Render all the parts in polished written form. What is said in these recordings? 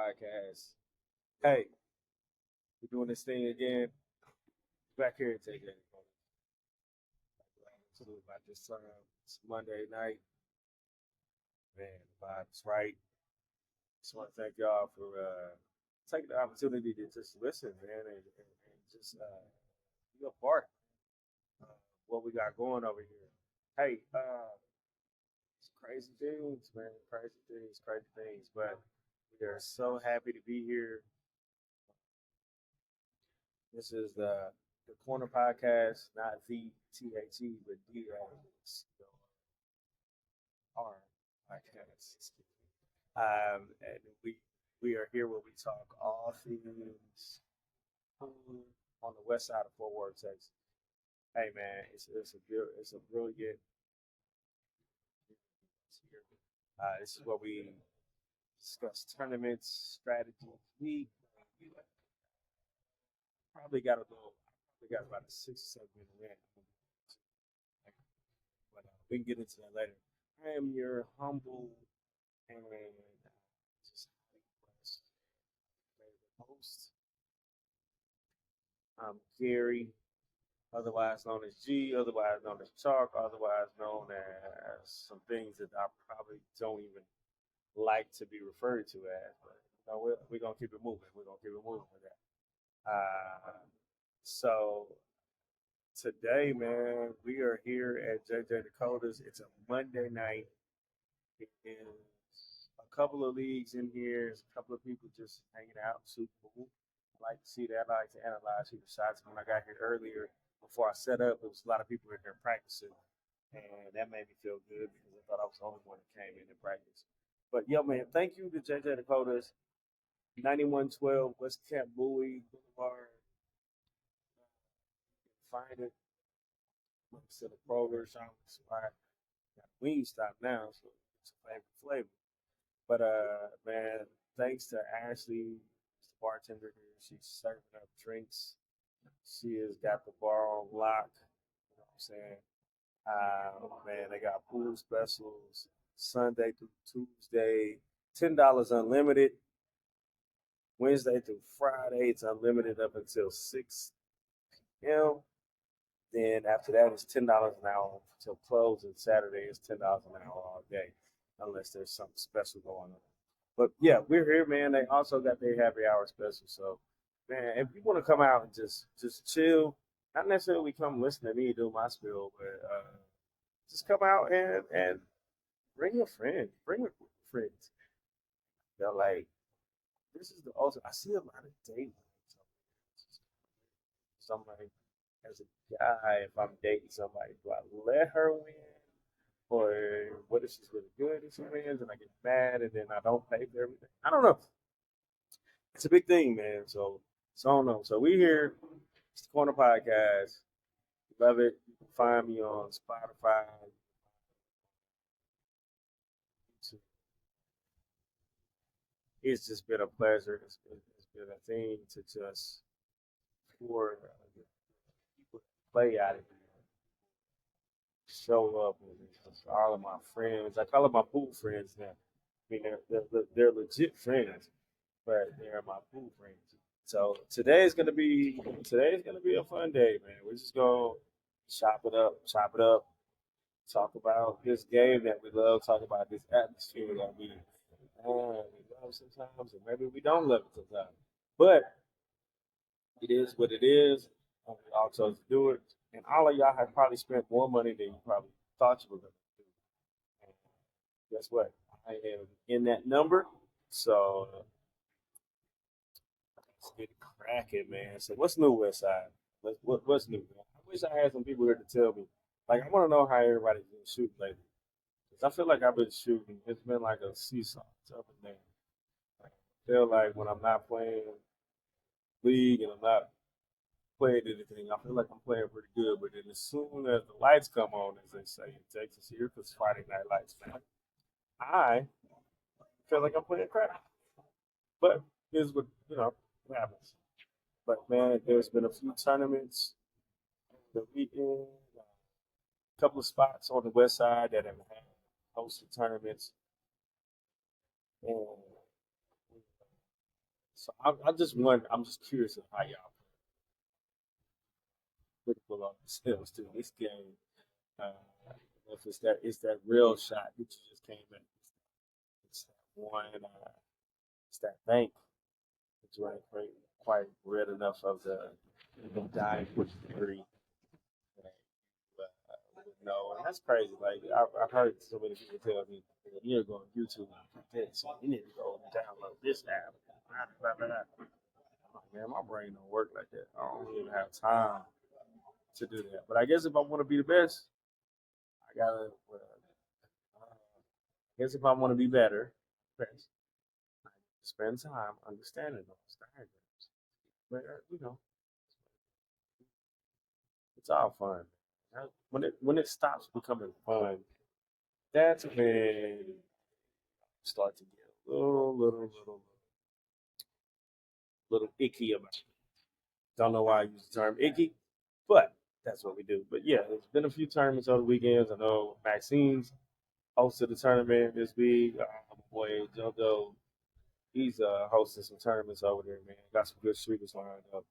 Podcast. Hey, we're doing this thing again. Back here at JJ. About this time. It's Monday night. Man, the vibe's right. Just want to thank y'all for taking the opportunity to just listen, man, and just be a part of what we got going over here. Hey, it's crazy things, man. Crazy things, crazy things. But we are so happy to be here. This is the Corner Podcast, not the THE, but DAR podcast. And we are here where we talk all things food on the west side of Fort Worth, Texas. Hey man, it's a brilliant. This is where we discuss tournaments, strategies. We probably got a little. We got about a 6 or 7 minute rant, but we can get into that later. I am your humble and just favorite host. I'm Gary, otherwise known as G, otherwise known as Chalk, otherwise known as some things that I probably don't even like to be referred to as. But we're gonna keep it moving. We're gonna keep it moving with that. So today, man, we are here at JJ Dakota's. It's a Monday night. It is a couple of leagues in here. There's a couple of people just hanging out. Super cool. I like to see that. I like to analyze people's shots. When I got here earlier, before I set up, there was a lot of people in here practicing, and that made me feel good because I thought I was the only one that came in to practice. But yo, man, thank you to JJ Dakota's, 9112 West Camp Bowie Boulevard. You can find it next to the Kroger shopping spot. Got Wingstop now, so it's a favorite flavor. But man, thanks to Ashley, the bartender here. She's serving up drinks. She has got the bar on lock. You know what I'm saying? Man, they got pool specials Sunday through Tuesday, $10 unlimited. Wednesday through Friday, it's unlimited up until 6 p.m. Then after that, it's $10 an hour until close, and Saturday is $10 an hour all day, unless there's something special going on. But yeah, we're here, man. They also got their happy hour special. So, man, if you want to come out and just chill, not necessarily come listen to me do my spiel, but just come out and bring your friend, bring your friends. They're like, this is the ultimate. I see a lot of dating. So I'm like, as a guy, if I'm dating somebody, do I let her win? Or what if she's really good and she wins and I get mad and then I don't pay for everything? I don't know. It's a big thing, man. So I don't know. So we here, it's the Corner Podcast. Love it. You can find me on Spotify. It's just been a pleasure. It's been a thing to just for people to play out of here, show up with all of my friends. I call them my pool friends now. I mean, they're legit friends, but they're my pool friends. So today's gonna be a fun day, man. We're just gonna chop it up, talk about this game that we love, talk about this atmosphere that we love sometimes, and maybe we don't love it sometimes. But it is what it is. We all chose to do it, and all of y'all have probably spent more money than you probably thought you were gonna do. And guess what? I am in that number, so let's get it cracking, man. So what's new, West Side? What's new, man? I wish I had some people here to tell me. Like, I want to know how everybody's been shooting lately. 'Cause I feel like I've been shooting. It's been like a seesaw. It's up and down. Like, I feel like when I'm not playing league and I'm not playing anything, I feel like I'm playing pretty good. But then as soon as the lights come on, as they say in Texas here, because Friday night lights, man, I feel like I'm playing crap. But here's what happens. But man, there's been a few tournaments the weekend, a couple of spots on the west side that have had hosted tournaments, and So I just wonder. I'm just curious of how y'all critical on themselves to this game. Uh, if it's that real shot that you just came in. It's that one. It's that bank that you ain't quite read enough of the dying push theory. No, and that's crazy. Like I've heard so many people tell me, you need to go on YouTube and this. You need to go and download this app. Blah, blah, blah. I'm like, man, my brain don't work like that. I don't even have time to do that. But I guess if I want to be the best, I gotta. I guess if I want to be better, best, I spend time understanding those diagrams. But it's all fun. When it stops becoming fun, that's when you start to get a little icky about it. Don't know why I use the term icky, but that's what we do. But yeah, there's been a few tournaments over the weekends. I know Maxine's hosted a tournament this week. My boy JoJo, he's hosting some tournaments over there, man. Got some good streakers lined up.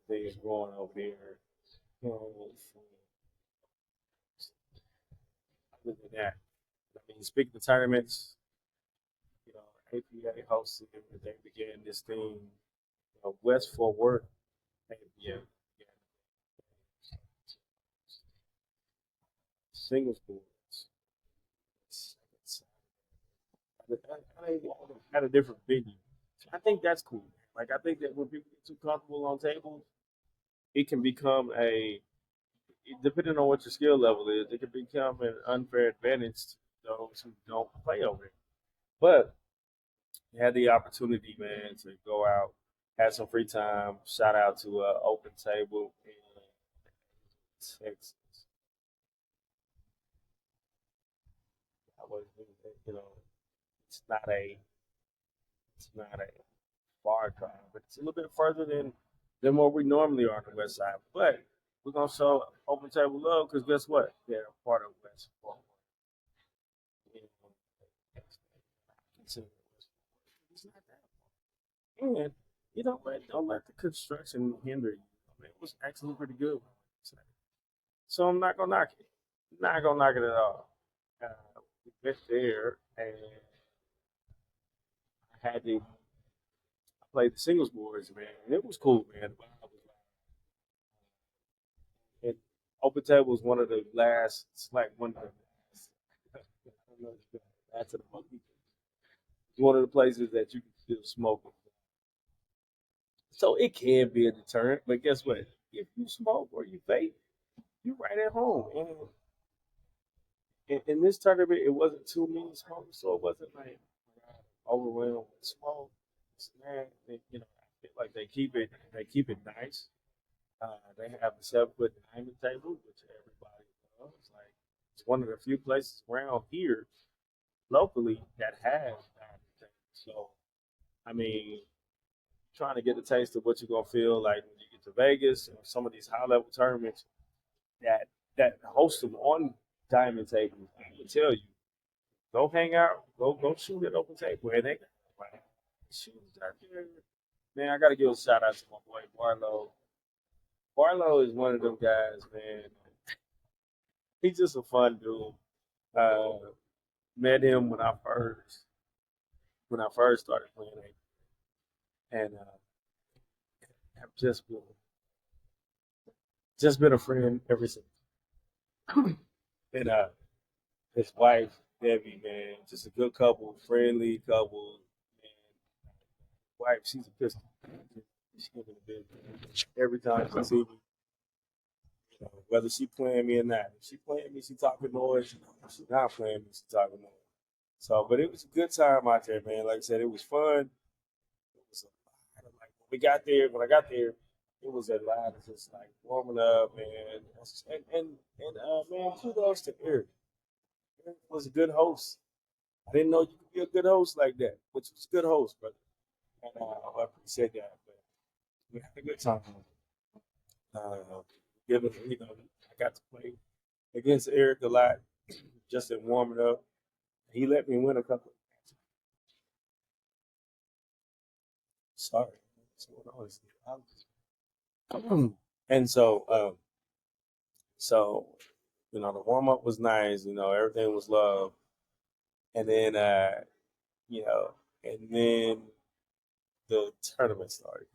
Everything is going over there. You know, other than that, I mean, speaking of tournaments, APA hosted, they began this thing, West Fort Worth APA singles boards. At a different venue. I think that's cool. Like I think that when people get too comfortable on tables, it can become depending on what your skill level is, it can become an unfair advantage to those who don't play over it. But you had the opportunity, man, to go out, have some free time. Shout out to Open Table in Texas. I was, you know, it's not a it's not a far drive, but it's a little bit further than what we normally are on the west side. But we're gonna show Open Table love because guess what? They're a part of West Forward. Consider West Forward. It's not that far. And don't let the construction hinder you. I mean, it was actually pretty good. So I'm not gonna knock it. Not gonna knock it at all. Uh, we went there and I had to play the singles boards, man, and it was cool, man. And Open Table was one of the last, it's like one of the last, I don't know, that's the monkey. It's one of the places that you can still smoke. So it can be a deterrent, but guess what? If you smoke or you vape, you're right at home. And in this tournament, it wasn't too many smokers, so it wasn't like overwhelmed with smoke. Man, I feel like they keep it nice. They have a 7 foot diamond table, which everybody loves. Like it's one of the few places around here locally that has diamond tables. So I mean, trying to get a taste of what you're gonna feel like when you get to Vegas or some of these high level tournaments that host them on diamond tables. I would tell you, go hang out, go shoot at Open Table, and they got like, shooters out there. Man, I gotta give a shout out to my boy Barlow. Barlow is one of them guys, man. He's just a fun dude. Uh, Met him when I first started playing it, and have just been a friend ever since. And his wife Debbie, man, just a good couple, friendly couple. Man, wife, she's a pistol. She give me the big every time she see me. Whether she playing me or not. If she playing me, she talking noise. If she not playing me, she talking noise. So, but it was a good time out there, man. Like I said, it was fun. It was a lot of like when I got there, it was a lot of just like warming up, man. And man, kudos to Eric. Eric was a good host. I didn't know you could be a good host like that, which was a good host, brother. And I appreciate that. But we had a good time. Given I got to play against Eric a lot, just in warming up. He let me win a couple. Sorry, what's going on? And so the warm up was nice. Everything was love, and then you know, and then the tournament started.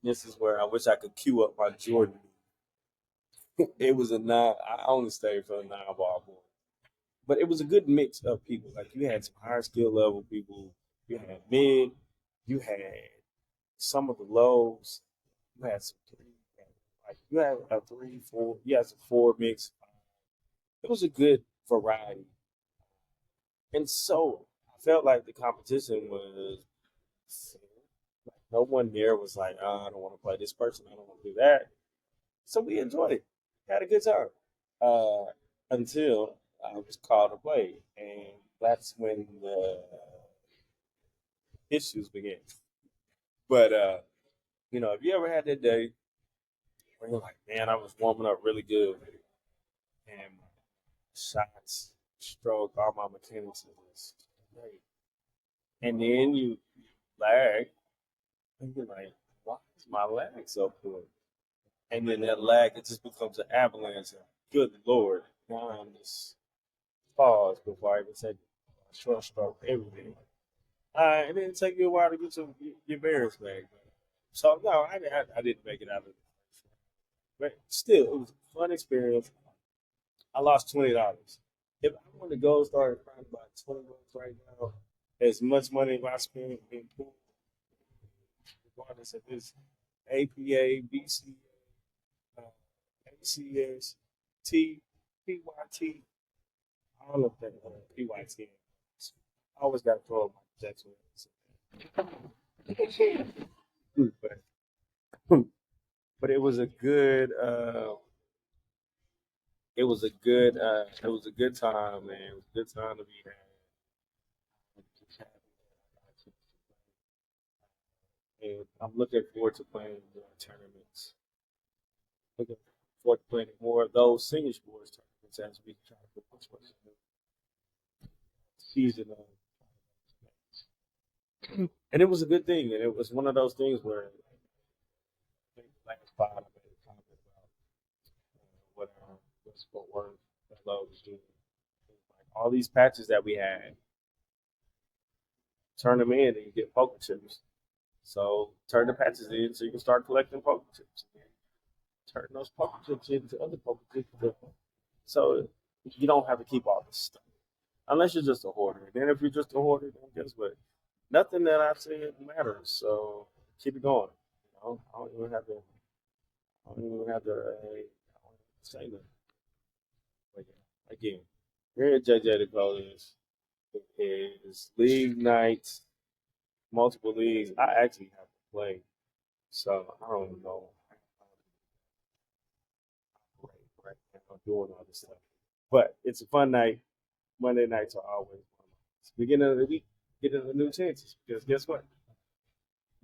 This is where I wish I could cue up my Jordan. It was a nine. I only stayed for a 9 ball board, but it was a good mix of people. Like you had some higher skill level people, you had mid, you had some of the lows, you had some three, like you had a three, four, you had some four mix. It was a good variety, and so I felt like the competition was fair. Like no one there was like, oh, I don't want to play this person, I don't want to do that. So we enjoyed it, had a good time, uh, until I was called to play, and that's when the issues began. But if you ever had that day where you're like, man, I was warming up really good, and my shots, stroke, all my mechanics was great, and then you lag, and you're like, why is my lag so poor? And then that lag, it just becomes an avalanche. Good Lord, now I'm just pause before I even take a short stroke, everything. And then it take you a while to get your bearings back. So no, I didn't make it out of it. But still, it was a fun experience. I lost $20. If I want to go start finding about $20 right now, as much money as I spend in pool, regardless if it's APA, BCA, ACS, T, PYT, all of that, PYT. I always got to throw up my Jackson. But, but it was a good time, man. It was a good time to be had. And I'm looking forward to playing more tournaments. Looking forward to playing more of those senior sports tournaments as we try to put this one in the season of. And it was a good thing, and it was one of those things where I think the last five I made a comment about what sport work that love was doing. Like all these patches that we had, turn them in and you get poker chips. So turn the patches in so you can start collecting poker chips. Turn those poker chips into other poker chips. So you don't have to keep all this stuff. Unless you're just a hoarder. Then if you're just a hoarder, then guess what? Nothing that I said matters. So keep it going. I don't even have to. I don't even have to say that. But yeah, again, here at JJ the Closers, it is league nights, multiple leagues. I actually have to play, so I don't know how to operate right now doing all this stuff. But it's a fun night. Monday nights are always fun. It's the beginning of the week, getting the new chances. Because guess what?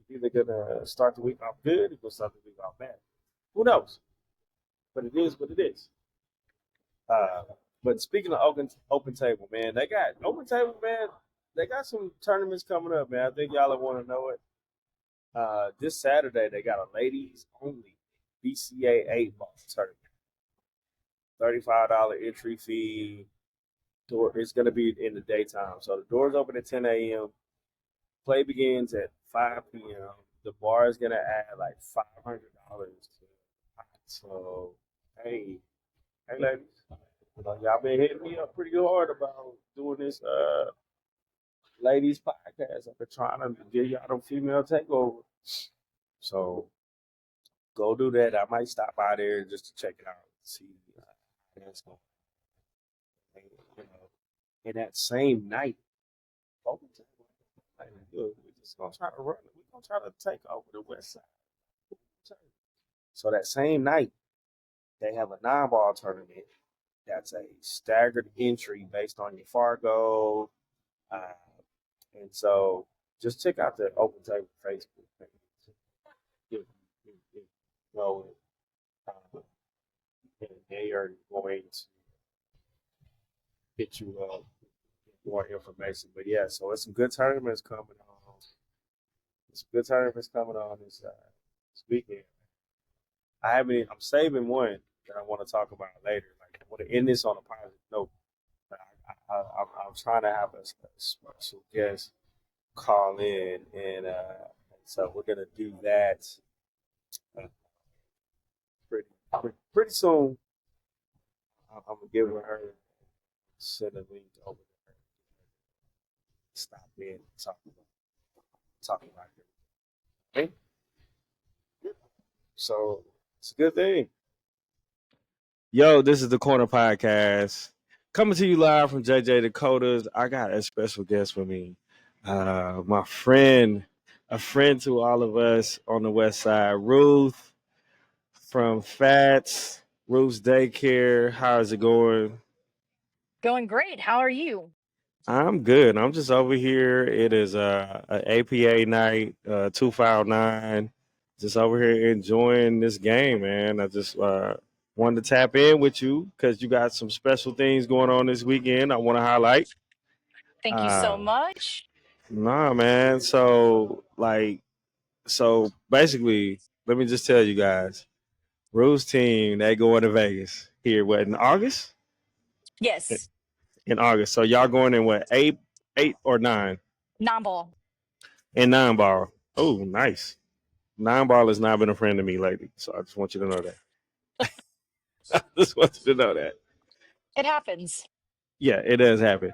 You're either gonna start the week off good, or you're gonna start the week off bad. Who knows? But it is what it is. Uh, but speaking of open table, man, they got open table, man. They got some tournaments coming up, man. I think y'all want to know it. This Saturday they got a ladies only BCA 8 ball tournament. $35 entry fee. Door it's gonna be in the daytime, so the doors open at 10 a.m. Play begins at 5 p.m. The bar is gonna add like $500 to it. So hey, hey ladies, y'all been hitting me up pretty hard about doing this ladies podcast. I've been trying to give y'all them female takeover. So go do that. I might stop by there just to check it out, see how that's going. You know, and that same night, open table, like, we're just gonna try to run. We're gonna try to take over the West Side. So that same night, they have a 9 ball tournament. That's a staggered entry based on your Fargo. Uh, and so just check out the Open Table Facebook page. If you know it. And they are going to hit you up with more information. But yeah, so it's some good tournaments coming on. some good tournaments coming on this weekend. I haven't. I'm saving one that I want to talk about later. Like I want to end this on a positive note. But I'm trying to have a special guest call in, and so we're gonna do that uh, pretty soon. I'm gonna give her send a link over there. Stop in and talk about it. Okay? So it's a good thing. Yo, this is the Corner Podcast. Coming to you live from JJ Dakotas. I got a special guest with me. My friend, a friend to all of us on the west side, Ruth from Fats, Ruth's Daycare. How's it going? Going great. How are you? I'm good. I'm just over here. It is a APA night, 259. Just over here enjoying this game, man. I just wanted to tap in with you because you got some special things going on this weekend. I want to highlight. Thank you so Uh, much. nah, man. So basically, let me just tell you guys, Rue's team they going to Vegas here. What in August? Yes, In August. So y'all going in what eight or nine? non-ball. And nine ball. Oh, nice. Nine ball has not been a friend to me lately, so I just want you to know that. I just want you to know that. It happens. Yeah, it does happen.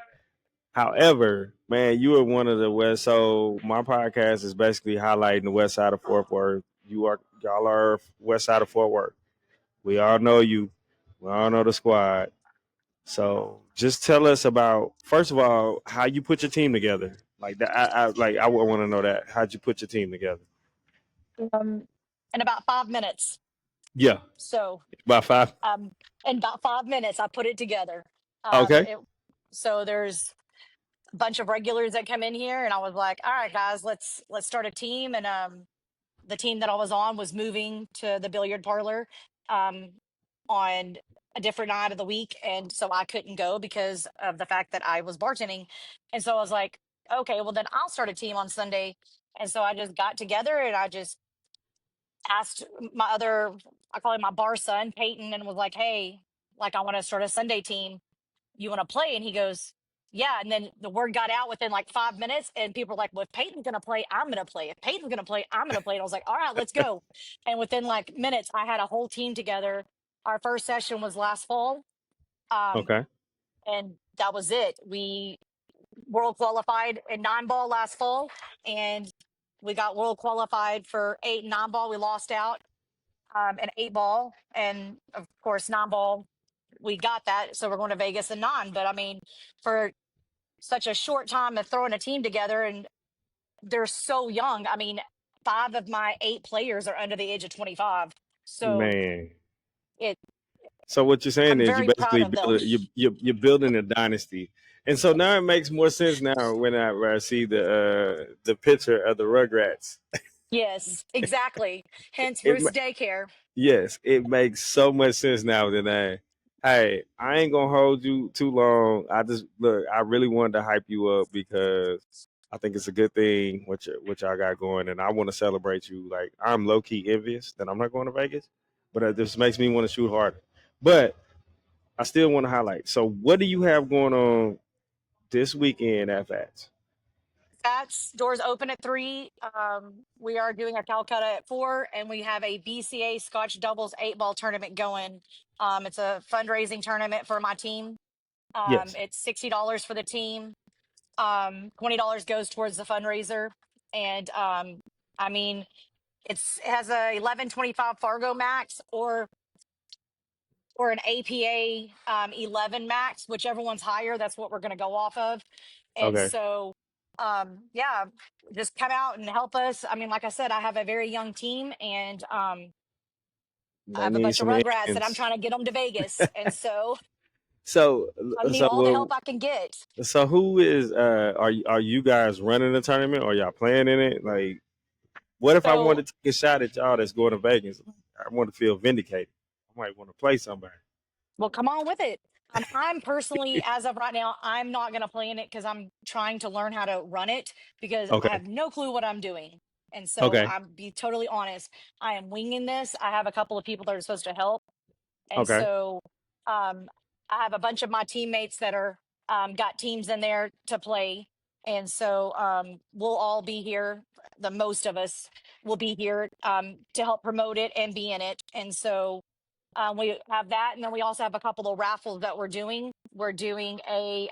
However, man, you are one of the West. So my podcast is basically highlighting the West Side of Fort Worth. Y'all are West Side of Fort Worth. We all know you. We all know the squad. So just tell us about first of all how you put your team together. Like that, I want to know that. How'd you put your team together? Um, in about 5 minutes. Yeah, So, about five. um, in about 5 minutes, I put it together. Um, Okay, it, so there's a bunch of regulars that come in here, and I was like, "All right, guys, let's start a team." And the team that I was on was moving to the billiard parlor um, on a different night of the week. And so I couldn't go because of the fact that I was bartending. And so I was like, okay, well, then I'll start a team on Sunday. And so I just got together and I just asked my other, I call him my bar son, Peyton, and was like, hey, like I want to start a Sunday team. You want to play? And he goes, yeah. And then the word got out within like 5 minutes, and people were like, well, if Peyton's going to play, I'm going to play. If Peyton's going to play, I'm going to play. And I was like, all right, let's go. And within like minutes, I had a whole team together. Our first session was last fall. Um, okay. and that was it. We world qualified in nine ball last fall, and we got world qualified for eight and nine ball. We lost out and eight ball. And of course, nine ball, we got that. So we're going to Vegas and nine. But I mean, for such a short time of throwing a team together, and they're so young. I mean, five of my eight players are under the age of 25. So Man. it, So what you're saying I'm is you very proud basically of them. you're building a dynasty, and so now it makes more sense now when I see the picture of the Rugrats. Yes, exactly. Hence It Ruth's Daycare. yes, it makes so much sense now. That hey, I ain't gonna hold you too long. I just look. I really wanted to hype you up because I think it's a good thing what y'all got going, and I want to celebrate you. Like I'm low key envious that I'm not going to Vegas, but this makes me want to shoot harder. But I still want to highlight. So, what do you have going on this weekend at Fats? That's doors open at 3. We are doing a Calcutta at 4, and we have a BCA Scotch doubles 8 ball tournament going. It's a fundraising tournament for my team. Yes. It's $60 for the team. $20 goes towards the fundraiser. And I mean, it has a 1125 Fargo max or an APA 11 max, whichever one's higher. That's what we're going to go off of. And Okay. so, yeah, just come out and help us. I mean, like I said, I have a very young team, and I They have a need bunch of some rugrats that I'm hands. trying to get them to Vegas. And so So, I need so, all the help I can get. so who is? Are you guys running the tournament? Or y'all playing in it? Like, what if I So, wanted to take a shot at y'all that's going to Vegas? I want to feel vindicated. I might want to play somebody. well, come on with it. I'm personally, as of right now, I'm not going to play in it because I'm trying to learn how to run it because I Okay. have no clue what I'm doing. And so Okay. I'm be totally honest. I am winging this. I have a couple of people that are supposed to help. And Okay. so um, I have a bunch of my teammates that are got teams in there to play. And so we'll all be here. The most of us will be here to help promote it and be in it. And so we have that, and then we also have a couple of raffles that we're doing. We're doing a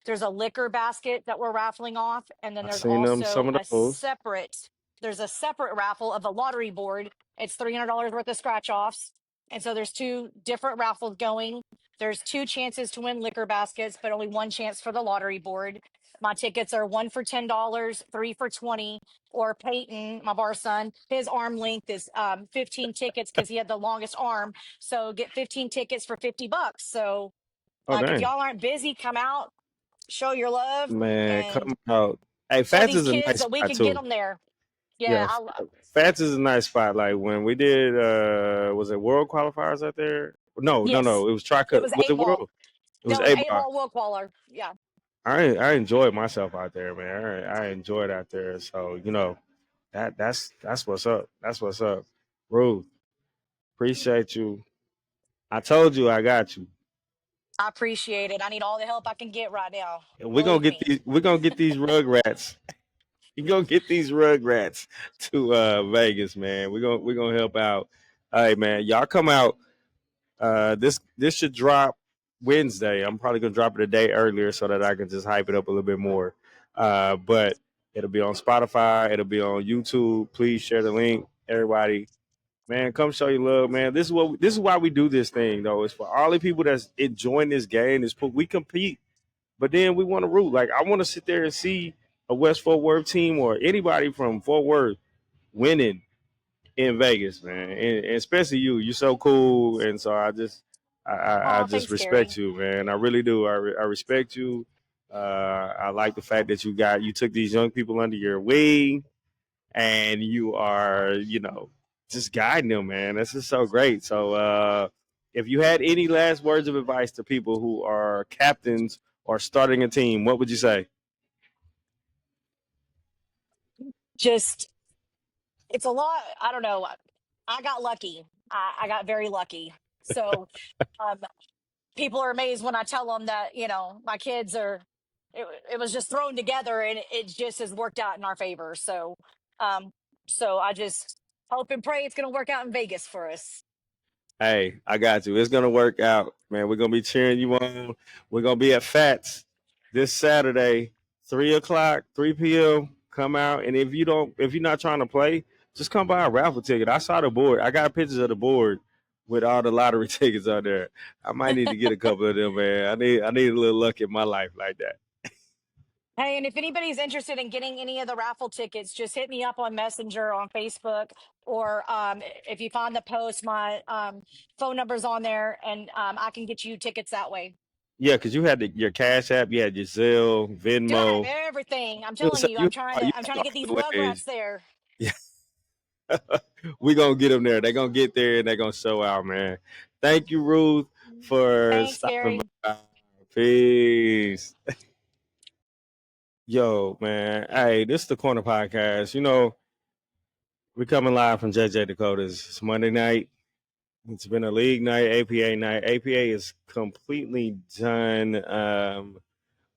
there's a liquor basket that we're raffling off, and then I there's seen them also some of a those. separate raffle of a lottery board. It's $300 worth of scratch offs, and so there's two different raffles going. There's two chances to win liquor baskets, but only one chance for the lottery board. My tickets are one for $10, three for 20. Or Peyton, my bar son, his arm length is 15 tickets because he had the longest arm. So get 15 tickets for $50. So Oh if dang. y'all aren't busy, come out, show your love, Man, and come out. Hey, show Fats these is a kids nice that we spot can get too. them there. Yeah, Yeah, Fats is a nice spot. Like when we did, was it World Qualifiers out there? No, no, yes, no. It was it Tri-Cut. was Was it eight ball. World? It was No, it was A eight bar. ball will caller. Yeah, I enjoyed myself out there, man. I enjoyed out there. So that's what's up. That's what's up. Ruth, appreciate you. I told you I got you. I appreciate it. I need all the help I can get right now. We're gonna Believe get me. these. We're gonna get these Rugrats. You gonna get these Rugrats to Vegas, man. We're gonna help out. All right, man. Y'all come out. This should drop Wednesday. I'm probably gonna drop it a day earlier so that I can just hype it up a little bit more. But it'll be on Spotify. It'll be on YouTube. Please share the link, everybody. Man, come show your love, man. This is why we do this thing, though. It's for all the people that's enjoying this game. We compete, but then we want to root. Like I want to sit there and see a West Fort Worth team or anybody from Fort Worth winning in Vegas, man. And especially you. You're so cool, and so I Oh, just thanks, Gary. respect you, man. I really do. I respect you. I like the fact that you took these young people under your wing and you are, just guiding them, man. This is so great. So, if you had any last words of advice to people who are captains or starting a team, what would you say? Just it's a lot. I don't know. I got lucky. I got very lucky. So um, people are amazed when I tell them that my kids are. It was just thrown together, and it just has worked out in our favor. Um, so I just hope and pray it's going to work out in Vegas for us. Hey, I got you. It's gonna work out, man. We're gonna be cheering you on. We're gonna be at Fats this Saturday, 3 o'clock, 3 p.m. Come out, and if you're not trying to play, just come buy a raffle ticket. I saw the board. I got pictures of the board with all the lottery tickets on there. I might need to get a couple of them, man. I need a little luck in my life like that. Hey, and if anybody's interested in getting any of the raffle tickets, just hit me up on Messenger on Facebook, or if you find the post, my phone number's on there, and I can get you tickets that way. Yeah, because you had your Cash App, you had your Zelle, Dude, I have Venmo. everything. I'm You know, telling so you, you I'm have trying to all get these the rugrats ways. there. Yeah. We gonna get them there. They gonna get there and they gonna show out, man. Thank you, Ruth, for Thanks, stopping Gary. by. Peace. Yo, man. Hey, this is the Corner Podcast. We're coming live from JJ Dakota's. It's Monday night. It's been a league night, APA night. APA is completely done.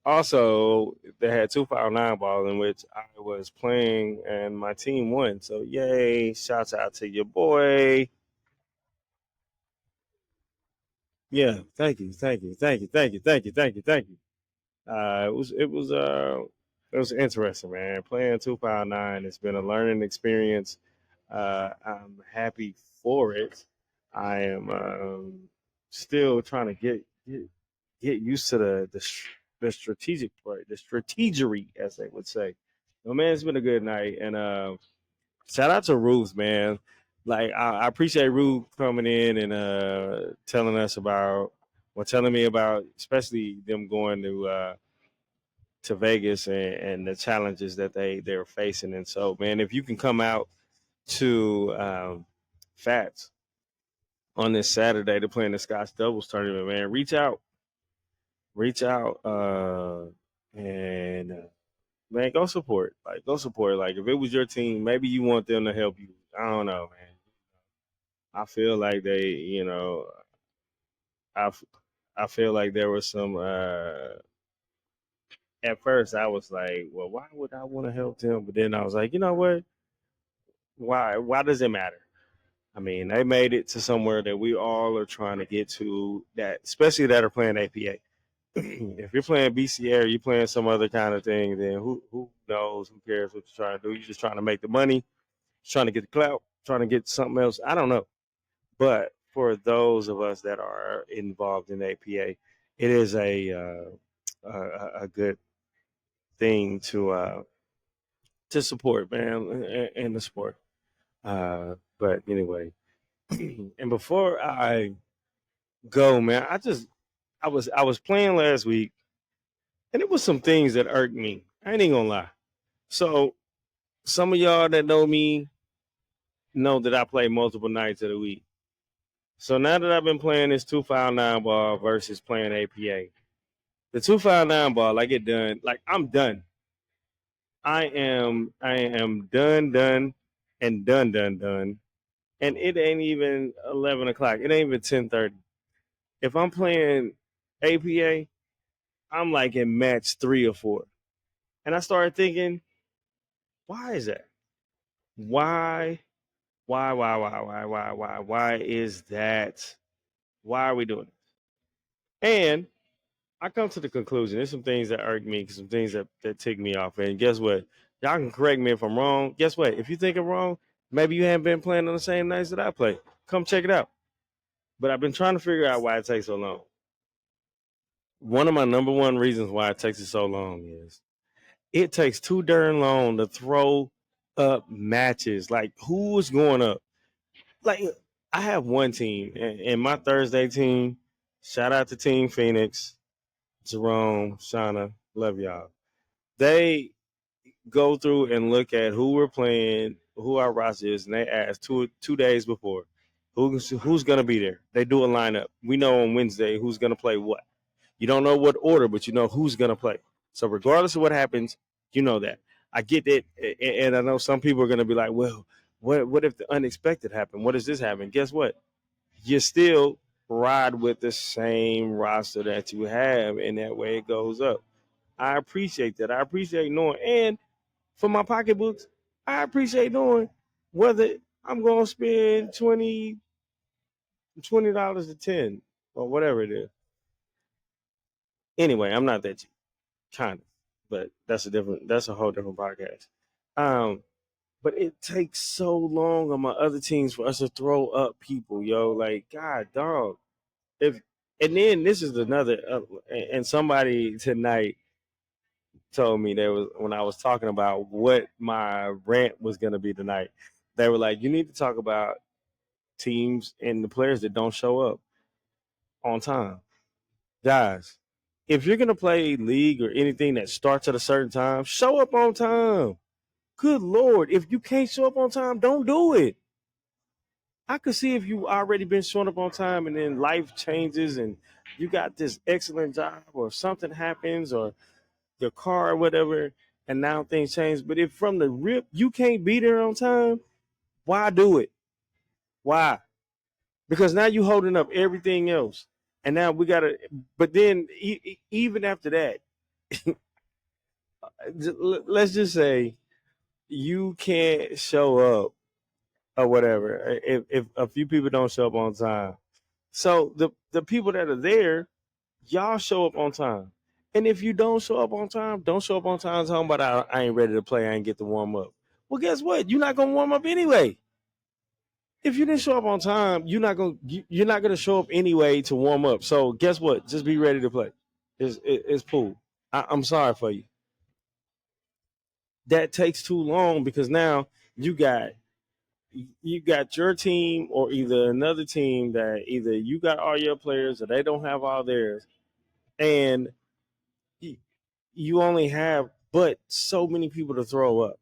Also, they had 2-foul 9 ball in which I was playing and my team won. So yay! Shouts out to your boy. Yeah, thank you. It was interesting, man. Playing 2-foul 9. It's been a learning experience. I'm happy for it. I am still trying to get used to the strategic part, the strategery, as they would say. But man, it's been a good night, and shout out to Ruth, man. Like I appreciate Ruth coming in and telling me about, especially them going to Vegas and the challenges that they're facing. And so, man, if you can come out to Fats on this Saturday to play in the Scotch Doubles tournament, man, reach out, and man, go support. Like, go support. Like, if it was your team, maybe you want them to help you. I don't know, man. I feel like they, I, f- I feel like there was some. At first, I was like, well, why would I want to help them? But then I was like, you know what? Why? Why does it matter? I mean, they made it to somewhere that we all are trying to get to. That, especially that are playing APA. If you're playing BCA or you're playing some other kind of thing, then who knows? Who cares what you're trying to do? You're just trying to make the money, trying to get the clout, trying to get something else. I don't know. But for those of us that are involved in APA, it is a good thing to support, man, in the sport. But anyway, and before I go, man, I was playing last week, and it was some things that irked me. I ain't even gonna lie. So some of y'all that know me know that I play multiple nights of the week. So now that I've been playing this 259 ball versus playing APA, the 259 ball, I get done. Like, I'm done. I am done, and done. And it ain't even 11 o'clock. It ain't even 10:30. If I'm playing APA, I'm like in match 3 or 4. And I started thinking, why is that? Why? Why is that? Why are we doing it? And I come to the conclusion. There's some things that irk me, some things that tick me off. And guess what? Y'all can correct me if I'm wrong. Guess what? If you think I'm wrong, maybe you haven't been playing on the same nights that I play. Come check it out. But I've been trying to figure out why it takes so long. One of my number one reasons why it takes it so long is it takes too darn long to throw up matches. Like, who's going up? Like, I have one team, and my Thursday team. Shout out to Team Phoenix, Jerome, Shauna, love y'all. They go through and look at who we're playing, who our roster is, and they ask 2 days before who's gonna be there. They do a lineup. We know on Wednesday who's gonna play what. You don't know what order, but you know who's gonna play. So regardless of what happens, you know that. I get it, and I know some people are gonna be like, well, what if the unexpected happened? What does this happen? Guess what? You still ride with the same roster that you have, and that way it goes up. I appreciate that. I appreciate knowing. And for my pocketbooks, I appreciate knowing whether I'm going to spend $20 to 10 or whatever it is. Anyway, I'm not that cheap, kind of, but that's a whole different podcast. Um, but it takes so long on my other teams for us to throw up people, yo. Like, God, dog. If and then this is another, and somebody tonight told me there was when I was talking about what my rant was going to be tonight. They were like, "You need to talk about teams and the players that don't show up on time, guys. If you're going to play league or anything that starts at a certain time, show up on time. Good Lord, if you can't show up on time, don't do it. I could see if you already been showing up on time and then life changes and you got this excellent job or something happens or your car or whatever, and now things change. But if from the rip you can't be there on time, why do it? Why? Because now you holding up everything else, and now we gotta. But then even after that, let's just say you can't show up or whatever. If a few people don't show up on time, so the people that are there, y'all show up on time. And if you don't show up on time, don't show up on time talking about I ain't ready to play, I ain't get to warm up. Well, guess what? You're not gonna warm up anyway. If you didn't show up on time, you're not gonna show up anyway to warm up. So guess what? Just be ready to play. It's cool. I'm sorry for you. That takes too long because now you got you got your team or either another team that either you got all your players or they don't have all theirs, and you only have but so many people to throw up.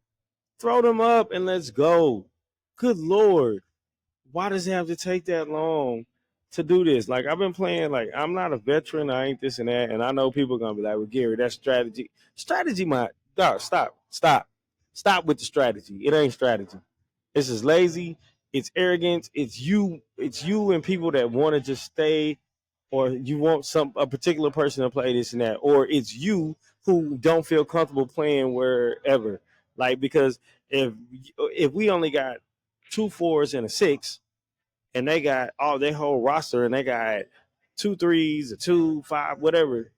Throw them up and let's go. Good Lord. Why does it have to take that long to do this? Like, I've been playing, like, I'm not a veteran, I ain't this and that. And I know people are gonna be like, well, Gary, that's strategy. Strategy, my No, stop with the strategy. It ain't strategy. It's just lazy. It's arrogance. It's you. It's you and people that want to just stay, or you want some a particular person to play this and that, or it's you who don't feel comfortable playing wherever. Like because if we only got two fours and a six, and they got all their whole roster, and they got two threes, a two, five, whatever,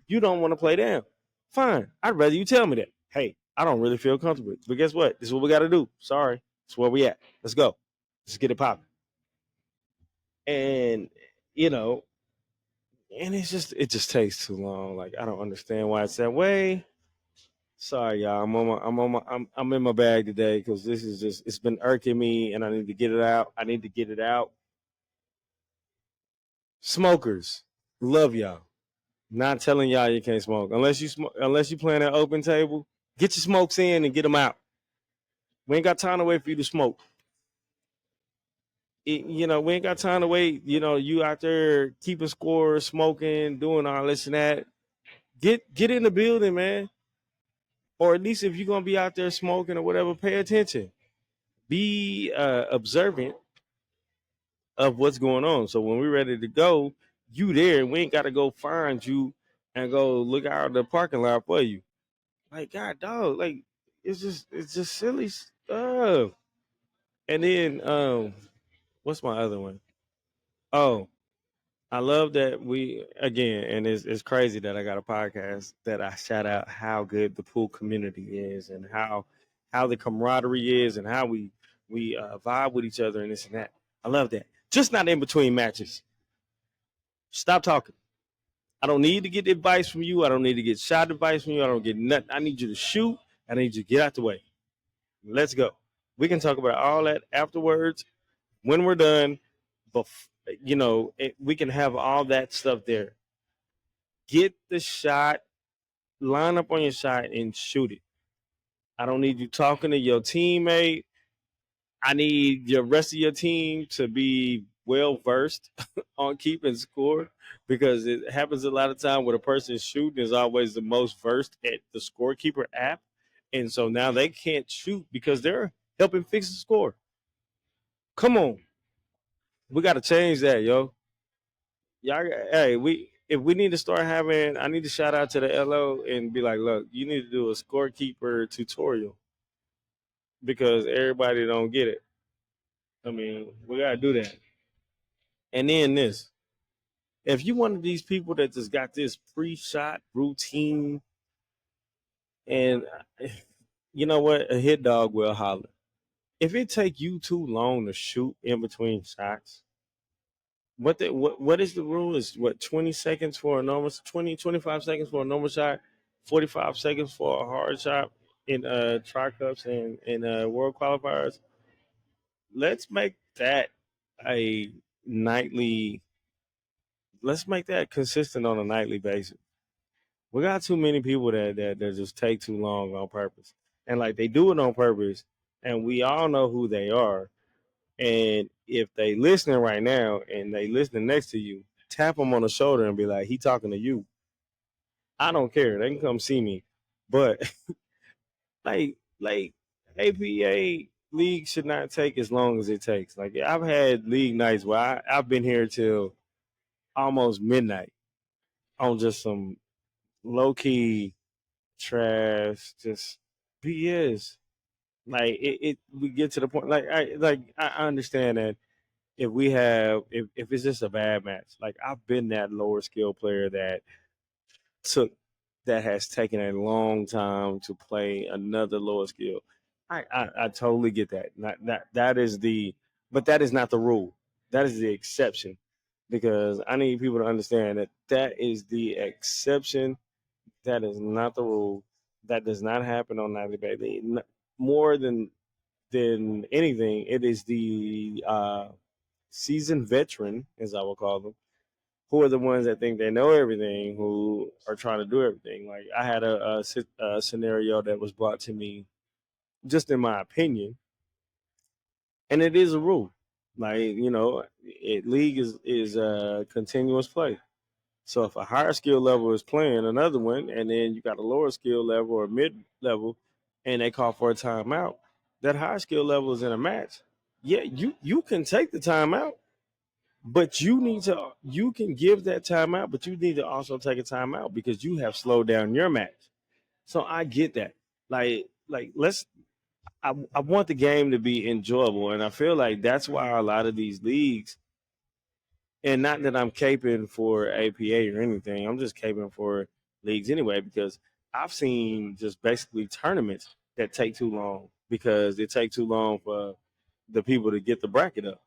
you don't want to play them. Fine. I'd rather you tell me that. Hey, I don't really feel comfortable. But guess what? This is what we got to do. Sorry. It's where we at. Let's go. Let's get it popping. And, you know, and it just takes too long. Like, I don't understand why it's that way. Sorry, y'all. I'm in my bag today because this is just, it's been irking me and I need to get it out. I need to get it out. Smokers, love y'all. Not telling y'all you can't smoke unless you smoke, unless you playing at open table. Get your smokes in and get them out. We ain't got time to wait for you to smoke. We ain't got time to wait. You out there keeping score, smoking, doing all this and that. Get in the building, man. Or at least if you're gonna be out there smoking or whatever, pay attention. Be observant of what's going on. So when we're ready to go, you there. We ain't got to go find you and go look out the parking lot for you. Like God, dog. Like it's just silly stuff. And then what's my other one? Oh, I love that we again, and it's crazy that I got a podcast that I shout out how good the pool community is and how the camaraderie is and how we vibe with each other and this and that. I love that. Just not in between matches. Stop talking. I don't need to get advice from you. I don't need to get shot advice from you. I don't get nothing. I need you to shoot. I need you to get out the way. Let's go. We can talk about all that afterwards when we're done. But we can have all that stuff there. Get the shot, line up on your shot, and shoot it. I don't need you talking to your teammate. I need your rest of your team to be well versed on keeping score because it happens a lot of time when a person shooting is always the most versed at the scorekeeper app, and so now they can't shoot because they're helping fix the score. Come on, we got to change that, yo. Y'all, hey, we if we need to start having, I need to shout out to the LO and be like, look, you need to do a scorekeeper tutorial because everybody don't get it. I mean, we gotta do that. And then this, if you one of these people that just got this pre-shot routine, and you know what, a hit dog will holler. If it take you too long to shoot in between shots, what is the rule? Is what 20 seconds for a normal 20 25 seconds for a normal shot, 45 seconds for a hard shot in tri cups and in world qualifiers. Let's make that a nightly. Let's make that consistent on a nightly basis. We got too many people that just take too long on purpose, and like they do it on purpose, and we all know who they are. And if they listening right now and they listening next to you, tap them on the shoulder and be like, "He talking to you." I don't care. They can come see me, but like APA league should not take as long as it takes. Like I've had league nights where I've been here till almost midnight on just some low key trash, just BS. Like we get to the point. I understand that if it's just a bad match, like I've been that lower skill player took that has taken a long time to play another lower skill. I totally get that. Not that is the but that is not the rule. That is the exception because I need people to understand that that is the exception. That is not the rule. That does not happen on 90 baby. More than anything, it is the seasoned veteran, as I will call them, who are the ones that think they know everything, who are trying to do everything. Like I had a scenario that was brought to me, just in my opinion, and it is a rule. Like league is continuous play. So if a higher skill level is playing another one, and then you got a lower skill level or mid level, and they call for a timeout, that high skill level is in a match. Yeah, you can take the timeout, but you can give that timeout, but you need to also take a timeout because you have slowed down your match. So I get that. Like let's I want the game to be enjoyable, and I feel like that's why a lot of these leagues, and not that I'm caping for APA or anything, I'm just caping for leagues anyway because I've seen just basically tournaments that take too long because it take too long for the people to get the bracket up.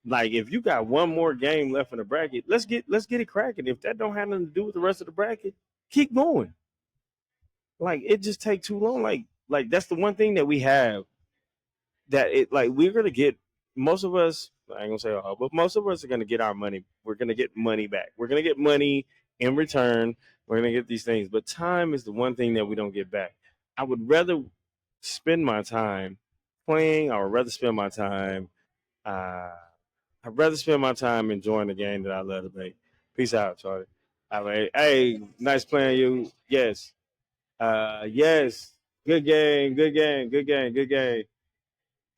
Like if you got one more game left in the bracket, let's get it cracking. If that don't have nothing to do with the rest of the bracket, keep going. Like it just take too long. Like that's the one thing that we have that it like we're gonna get most of us. I ain't gonna say all, but most of us are gonna get our money. We're gonna get money back. We're gonna get money in return. We're gonna get these things, but time is the one thing that we don't get back. I would rather spend my time playing. I would rather spend my time. Uh, I'd rather spend my time enjoying the game that I love to play. Peace out, Charlie. I mean, hey, nice playing you. Yes. Yes. Good game. Good game. Good game. Good game.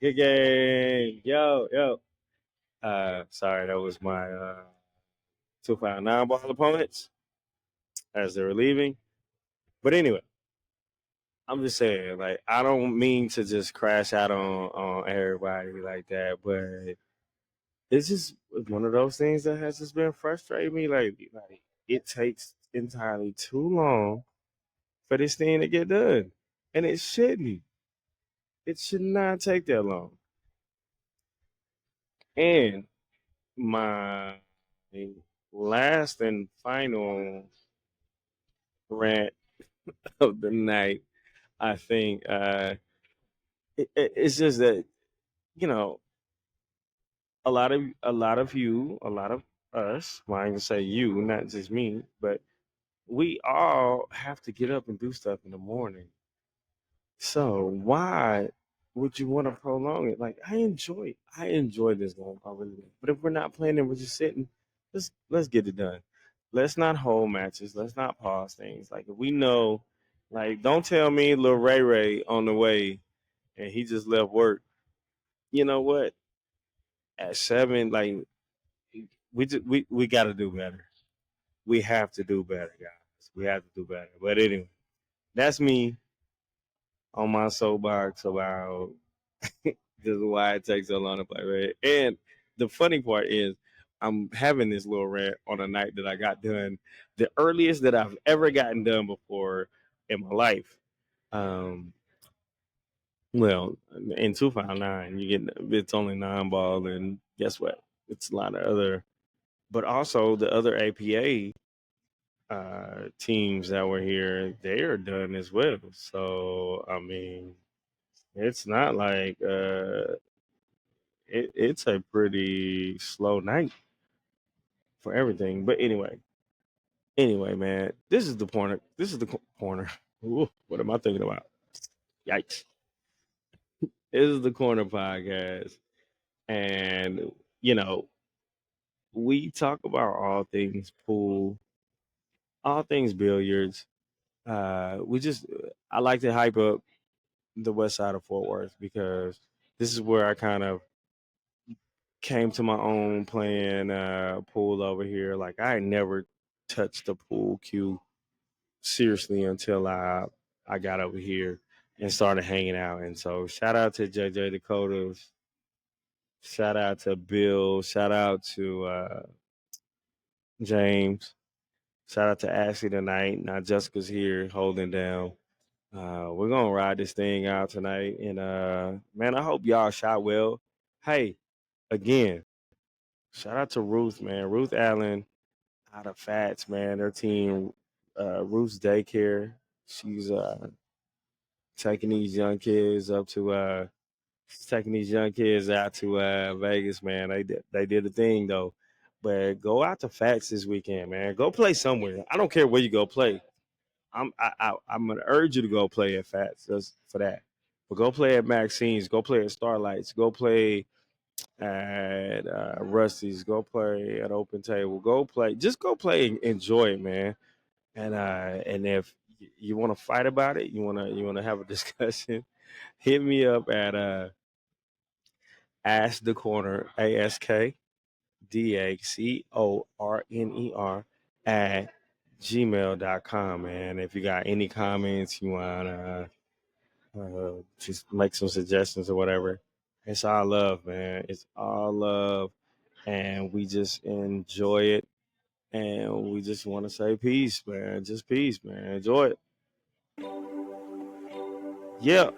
Good game. Yo, yo. Sorry, that was my 259 ball opponents as they were leaving. But anyway, I'm just saying, like, I don't mean to just crash out on everybody like that, but it's just one of those things that has just been frustrating me lately. Like, it takes entirely too long for this thing to get done, and it shouldn't. It should not take that long. And my last and final rant of the night, I think it's just that you know a lot of us. Well, I can say you, not just me, but we all have to get up and do stuff in the morning. So why would you want to prolong it? Like I enjoy this game. I really do. But if we're not playing and we're just sitting, let's get it done. Let's not hold matches. Let's not pause things. Like if we know, like don't tell me Lil Ray Ray on the way and he just left work. You know what? At 7, like we got to do better. We have to do better, guys. We have to do better. But anyway, that's me on my soapbox about just why it takes so long to play Red. And the funny part is, I'm having this little rant on a night that I got done, the earliest that I've ever gotten done before in my life. Um, well, in 259, you get it's only 9 ball, and guess what? It's a lot of other, but also the other APA teams that were here, they are done as well. So I mean, it's not like it's a pretty slow night for everything. But anyway, man, this is the corner. This is the corner. Ooh, what am I thinking about? Yikes! This is the corner podcast, and you know we talk about all things pool, all things billiards. We just I like to hype up the west side of Fort Worth because this is where I kind of came to my own playing pool over here. Like I had never touched the pool cue seriously until I got over here and started hanging out. And so shout out to JJ Dakotas, shout out to Bill, shout out to James, shout out to Ashley tonight. Now Jessica's here holding down. We're gonna ride this thing out tonight, and man, I hope y'all shot well. Hey, again, shout out to Ruth, man. Ruth Allen out of Fats, man. Their team, Ruth's Daycare. She's taking these young kids up to taking these young kids out to Vegas, man. They did a thing though. But go out to Fats this weekend, man. Go play somewhere. I don't care where you go play. I'm gonna urge you to go play at Fats just for that. But go play at Maxine's. Go play at Starlights. Go play. at Rusty's. Go play at Open Table. Go play. Just go play and enjoy it, man. And if you want to fight about it, you wanna have a discussion, hit me up at Ask the Corner, AskDacorner at gmail.com, man. If you got any comments, you want to just make some suggestions or whatever, it's all love, man. It's all love. And we just enjoy it. And we just want to say peace, man. Just peace, man. Enjoy it. Yeah.